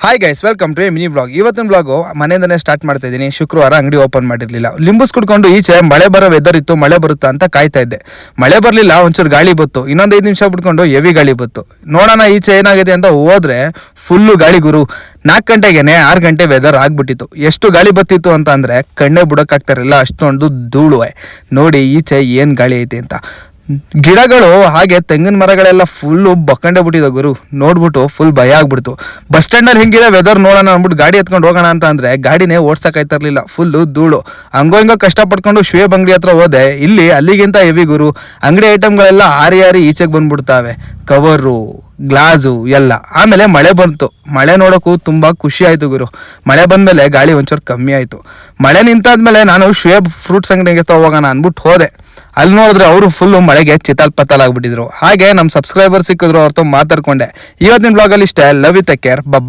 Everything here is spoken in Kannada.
Hi guys, welcome to a mini blog. ಇವತ್ತಿನ ಬ್ಲಾಗು ಮನೆಯಿಂದನೇ ಸ್ಟಾರ್ಟ್ ಮಾಡ್ತಾ ಇದ್ದೀನಿ. ಶುಕ್ರವಾರ ಅಂಗಡಿ ಓಪನ್ ಮಾಡಿರಲಿಲ್ಲ. ಲಿಂಬುಸ್ ಕುಡ್ಕೊಂಡು ಈಚೆ ಮಳೆ ಬರೋ ವೆದರ್ ಇತ್ತು, ಮಳೆ ಬರುತ್ತಾ ಅಂತ ಕಾಯ್ತಾ ಇದ್ದೆ. ಮಳೆ ಬರಲಿಲ್ಲ, ಒಂಚೂರು ಗಾಳಿ ಬತ್ತು. ಇನ್ನೊಂದು 5 ನಿಮಿಷ ಬಿಟ್ಕೊಂಡು ಹೆವಿ ಗಾಳಿ ಬತ್ತು. ನೋಡೋಣ ಈಚೆ ಏನಾಗಿದೆ ಅಂತ ಹೋದ್ರೆ ಫುಲ್ಲು ಗಾಳಿ ಗುರು. 4 ಗಂಟೆಗೇನೆ 6 ಗಂಟೆ ವೆದರ್ ಆಗ್ಬಿಟ್ಟಿತ್ತು. ಎಷ್ಟು ಗಾಳಿ ಬತ್ತಿತ್ತು ಅಂತ ಅಂದರೆ ಕಣ್ಣೇ ಬಿಡೋಕ್ಕಾಗ್ತಾರಿಲ್ಲ, ಅಷ್ಟೊಂದು ಧೂಳು. ನೋಡಿ ಈಚೆ ಏನು ಗಾಳಿ ಐತೆ ಅಂತ. ಗಿಡಗಳು ಹಾಗೆ ತೆಂಗಿನ ಮರಗಳೆಲ್ಲ ಫುಲ್ಲು ಬಕ್ಕಂಡೆ ಬಿಟ್ಟಿದೆ ಗುರು. ನೋಡ್ಬಿಟ್ಟು ಫುಲ್ ಭಯ ಆಗ್ಬಿಡ್ತು. ಬಸ್ ಸ್ಟ್ಯಾಂಡಲ್ಲಿ ಹೆಂಗಿದೆ ವೆದರ್ ನೋಡೋಣ ಅಂದ್ಬಿಟ್ಟು ಗಾಡಿ ಎತ್ಕೊಂಡು ಹೋಗೋಣ ಅಂತ ಅಂದರೆ ಗಾಡಿನೇ ಓಡ್ಸೋಕ್ಕಾಯ್ತಿರ್ಲಿಲ್ಲ, ಫುಲ್ಲು ಧೂಳು. ಹಂಗೋ ಕಷ್ಟಪಟ್ಕೊಂಡು ಶುಯೇಬ್ ಅಂಗಡಿ ಹತ್ರ ಹೋದೆ. ಇಲ್ಲಿ ಅಲ್ಲಿಗಿಂತ ಹೆವಿ ಗುರು. ಅಂಗಡಿ ಐಟಮ್ಗಳೆಲ್ಲ ಹಾರಿ ಈಚೆಗೆ ಬಂದ್ಬಿಡ್ತಾವೆ, ಕವರು, ಗ್ಲಾಸು ಎಲ್ಲ. ಆಮೇಲೆ ಮಳೆ ಬಂತು. ಮಳೆ ನೋಡೋಕ್ಕೂ ತುಂಬ ಖುಷಿ ಆಯಿತು ಗುರು. ಮಳೆ ಬಂದಮೇಲೆ ಗಾಳಿ ಒಂಚೂರು ಕಮ್ಮಿ ಆಯಿತು. ಮಳೆ ನಿಂತಾದ್ಮೇಲೆ ನಾನು ಶುಯೇಬ್ ಫ್ರೂಟ್ಸ್ ಅಂಗಡಿಗೆ ಹೋಗೋಣ ಅಂದ್ಬಿಟ್ಟು ಹೋದೆ. ಅಲ್ಲಿ ನೋಡಿದ್ರೆ ಅವರು ಫುಲ್ಲು ಮಳೆಗೆ ಚಿತಾಲ್ ಆಗ್ಬಿಟ್ಟಿದ್ರು. ಹಾಗೆ ನಮ್ಮ ಸಬ್ಸ್ಕ್ರೈಬರ್ ಸಿಕ್ಕಿದ್ರು, ಅವ್ರతో ಮಾತಾಡ್ಕೊಂಡೆ. ಇವತ್ತಿನ ಬ್ಲಾಗಲ್ಲಿ ಇಷ್ಟೇ. Love you, take care, ಬಬ್ಬಾ.